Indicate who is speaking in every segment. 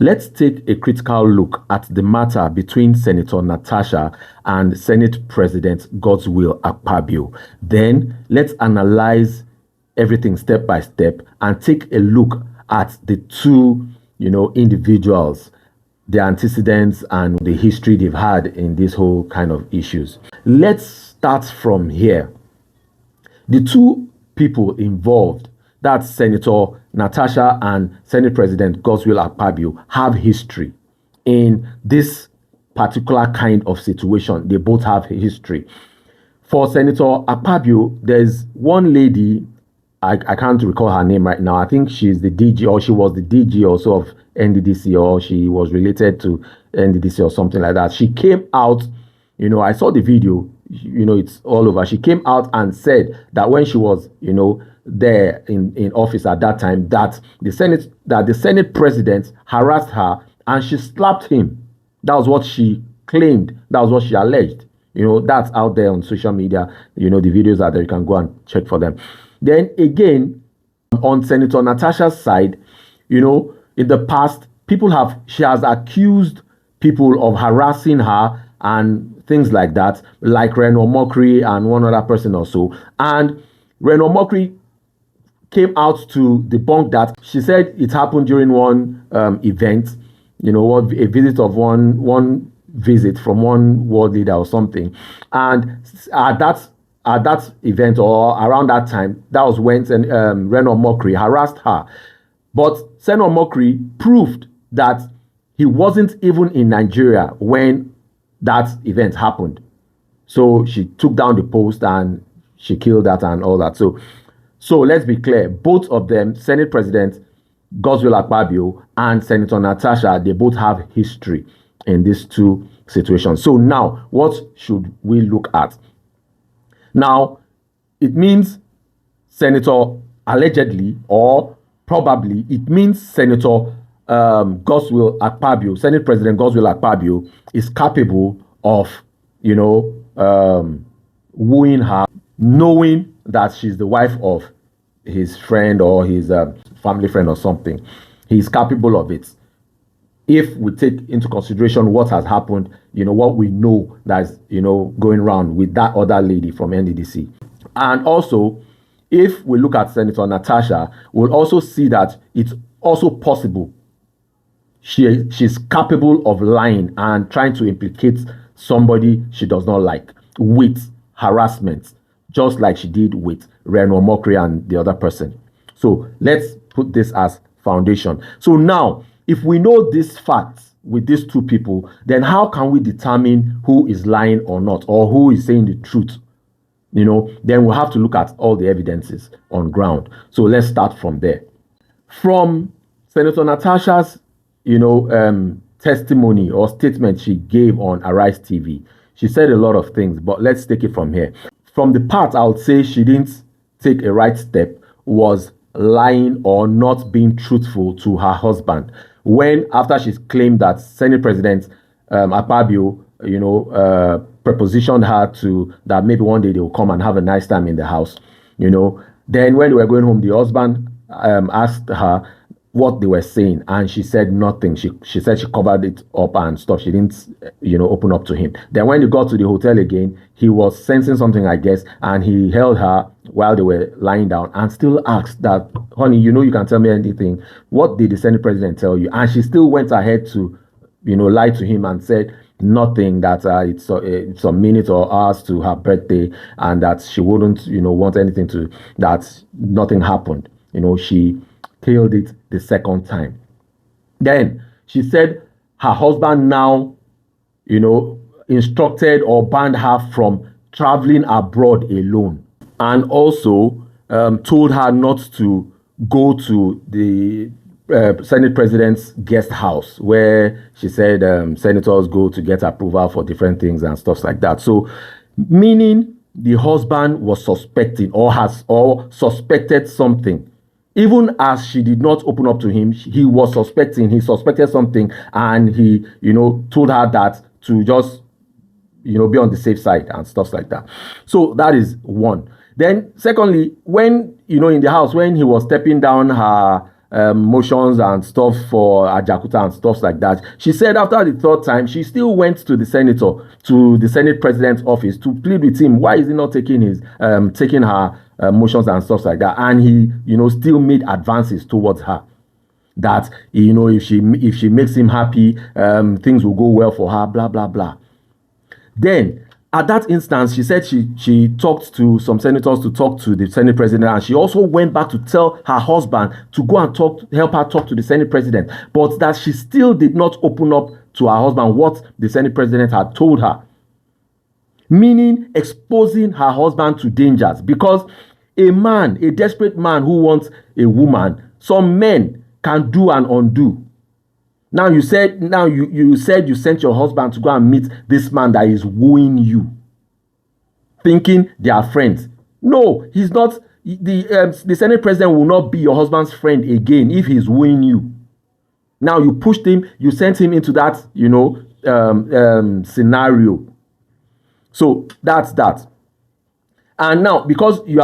Speaker 1: Let's take a critical look at the matter between Senator Natasha and Senate President Godswill Akpabio. Then let's analyze everything step by step and take a look at the two, individuals, their antecedents and the history they've had in this whole kind of issues. Let's start from here. The two people involved, that's Senator Natasha and Senate President Godswill Akpabio, have history in this particular kind of situation. They both have history. For Senator Akpabio, there's one lady, I can't recall her name right now. I think she's the DG, or she was the DG also of NDDC, or she was related to NDDC or something like that. She came out, I saw the video, it's all over. She came out and said that when she was, there in office at that time, that the Senate president harassed her and she slapped him. That was what she claimed. That was what she alleged. That's out there on social media. The videos are there. You can go and check for them. Then again, on Senator Natasha's side, in the past, she has accused people of harassing her and things like that, like Reno Mokri and one other person or so. And Reno Mokri came out to debunk that. She said it happened during one event, a visit of one visit from one world leader or something. And at that event or around that time, that was when Reno Mokri harassed her. But Senator Mokri proved that he wasn't even in Nigeria when that event happened. So she took down the post and she killed that and all that. So let's be clear. Both of them, Senate President Godswill Akpabio and Senator Natasha, they both have history in these two situations. So now, what should we look at? Now, it means Senator allegedly, or probably, it means Senator Godswill Akpabio, Senate President Godswill Akpabio, is capable of, wooing her, knowing that she's the wife of his friend or his family friend or something. He's capable of it. If we take into consideration what has happened, what we know that's, going around with that other lady from NDDC. And also, if we look at Senator Natasha, we'll also see that it's also possible she's capable of lying and trying to implicate somebody she does not like with harassment, just like she did with Reno Mokri and the other person. So let's put this as foundation. So now, if we know these facts with these two people, then how can we determine who is lying or not, or who is saying the truth? Then we'll have to look at all the evidences on ground. So let's start from there. From Senator Natasha's, testimony or statement she gave on Arise TV, she said a lot of things, but let's take it from here. From the part I would say she didn't take a right step was lying or not being truthful to her husband. When, after she claimed that Senate President Akpabio, prepositioned her to that maybe one day they will come and have a nice time in the house, then when they were going home, the husband asked her what they were saying, and she said nothing. She said she covered it up and stuff. She didn't, open up to him. Then when they got to the hotel again, he was sensing something, I guess, and he held her while they were lying down and still asked that, honey, you can tell me anything. What did the Senate President tell you? And she still went ahead to, lie to him and said nothing, that it's a minute or hours to her birthday, and that she wouldn't, want anything to, that nothing happened. She killed it the second time. Then she said her husband now, instructed or banned her from traveling abroad alone, and also told her not to go to the Senate President's guest house, where she said senators go to get approval for different things and stuff like that. So, meaning the husband was suspecting or suspected something. Even as she did not open up to him, he suspected something, and he, told her that to just, be on the safe side and stuff like that. So that is one. Then secondly, when, in the house, when he was stepping down her motions and stuff for Ajakuta and stuff like that. She said after the third time, she still went to the Senate president's office to plead with him. Why is he not taking her motions and stuff like that? And he, still made advances towards her. That, if she makes him happy, things will go well for her, blah, blah, blah. Then, at that instance, she said she talked to some senators to talk to the Senate president, and she also went back to tell her husband to go and help her talk to the Senate president, but that she still did not open up to her husband what the Senate president had told her, meaning exposing her husband to dangers. Because a desperate man who wants a woman, some men can do and undo. Now you said you sent your husband to go and meet this man that is wooing you, thinking they are friends. No, he's not. The Senate president will not be your husband's friend again if he's wooing you. Now you pushed him, you sent him into that scenario. So that's that. And now because you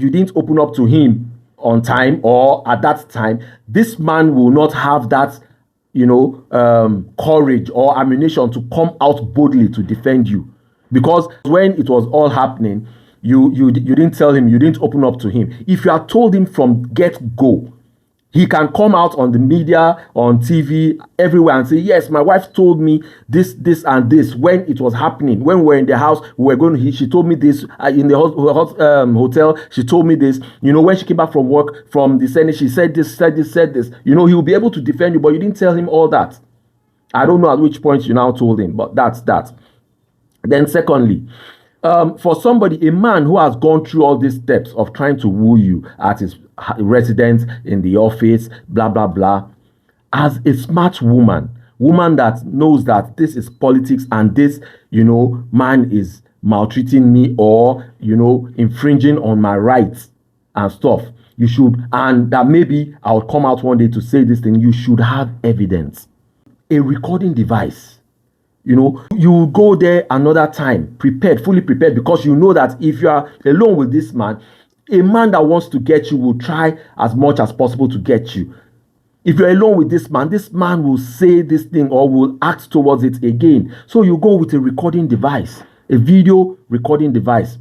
Speaker 1: didn't open up to him on time or at that time, this man will not have that courage or ammunition to come out boldly to defend you. Because when it was all happening, you didn't tell him, you didn't open up to him. If you had told him from get-go, he can come out on the media, on TV, everywhere and say, yes, my wife told me this, and this when it was happening. When we were in the house, she told me this in the hotel. She told me this. When she came back from work, from the Senate, she said this. He will be able to defend you, but you didn't tell him all that. I don't know at which point you now told him, but that's that. Then secondly, for somebody, a man who has gone through all these steps of trying to woo you at his residence, in the office, blah, blah, blah, as a smart woman that knows that this is politics and this, man is maltreating me or, infringing on my rights and stuff, you should, and that maybe I'll come out one day to say this thing, you should have evidence. A recording device. You go there another time, fully prepared, because you know that if you are alone with this man, a man that wants to get you will try as much as possible to get you. If you're alone with this man will say this thing or will act towards it again. So you go with a recording device, a video recording device,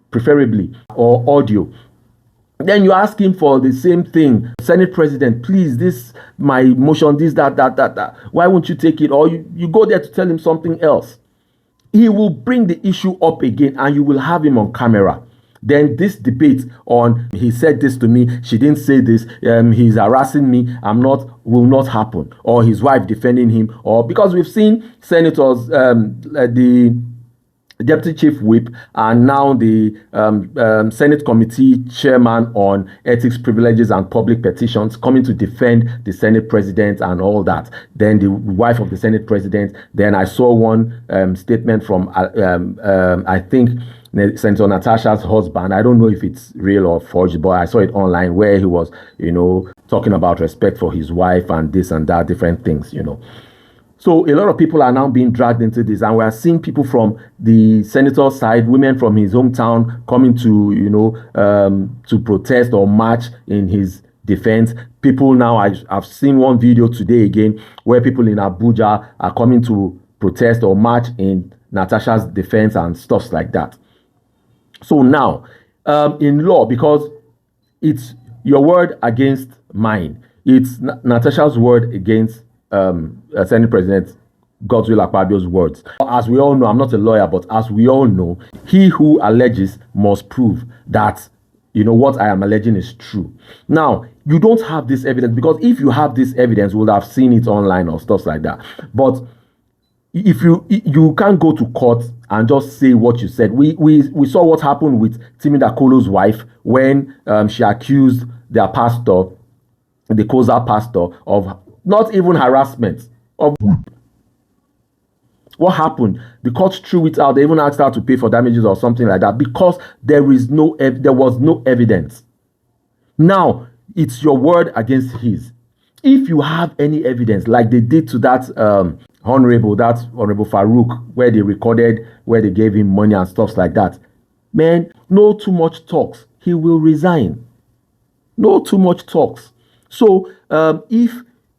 Speaker 1: preferably, or audio. Then you ask him for the same thing. Senate president, please, this, my motion, this, that. Why won't you take it? Or you go there to tell him something else. He will bring the issue up again and you will have him on camera. Then this debate on, he said this to me, she didn't say this, he's harassing me, will not happen. Or his wife defending him. Or because we've seen senators, the Deputy Chief Whip, and now the Senate Committee Chairman on Ethics, Privileges, and Public Petitions coming to defend the Senate President and all that. Then the wife of the Senate President. Then I saw one statement from, I think, Senator Natasha's husband. I don't know if it's real or forged, but I saw it online where he was, talking about respect for his wife and this and that, different things, So a lot of people are now being dragged into this, and we are seeing people from the senator's side, women from his hometown, coming to to protest or march in his defense. People now, I've seen one video today again where people in Abuja are coming to protest or march in Natasha's defense and stuff like that. So now, in law, because it's your word against mine, it's Natasha's word against Senate President Godswill Akpabio's words. As we all know, I'm not a lawyer, but as we all know, he who alleges must prove that what I am alleging is true. Now, you don't have this evidence, because if you have this evidence, you would have seen it online or stuff like that. But if you can't go to court and just say what you said. We saw what happened with Timi Dakolo's wife when she accused their pastor, the Koza pastor, of not even harassment, of what happened. The court threw it out. They even asked her to pay for damages or something like that, because there was no evidence. Now it's your word against his. If you have any evidence, like they did to that Honorable Farouk, where they recorded, where they gave him money and stuff like that, man, no too much talks. He will resign. No too much talks. So if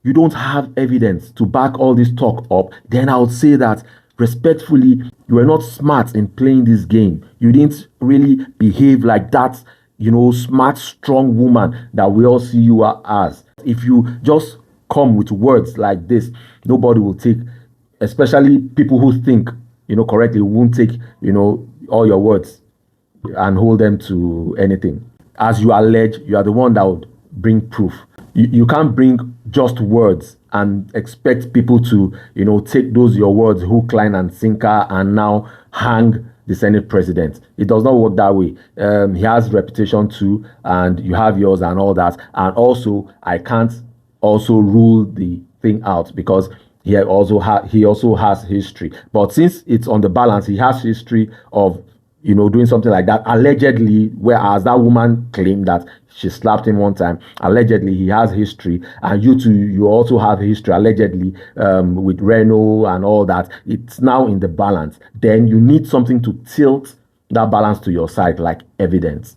Speaker 1: you don't have evidence to back all this talk up, then I would say that respectfully, you were not smart in playing this game. You didn't really behave like that, smart, strong woman that we all see you as. If you just come with words like this, nobody will take, especially people who think, correctly, won't take, all your words and hold them to anything. As you allege, you are the one that would bring proof. You can't bring just words and expect people to, take those your words hook, line, and sinker and now hang the Senate president. It does not work that way. He has reputation too, and you have yours and all that. And also, I can't also rule the thing out because he also has history. But since it's on the balance, he has history of doing something like that allegedly, whereas that woman claimed that she slapped him one time. Allegedly, he has history, and you too, you also have history allegedly with Reno and all that. It's now in the balance. Then you need something to tilt that balance to your side, like evidence.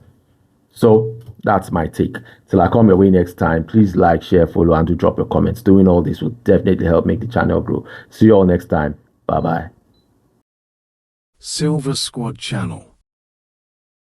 Speaker 1: So that's my take. Till I come your way next time, please like, share, follow, and do drop your comments. Doing all this will definitely help make the channel grow. See you all next time. Bye bye.
Speaker 2: Silva Squad channel.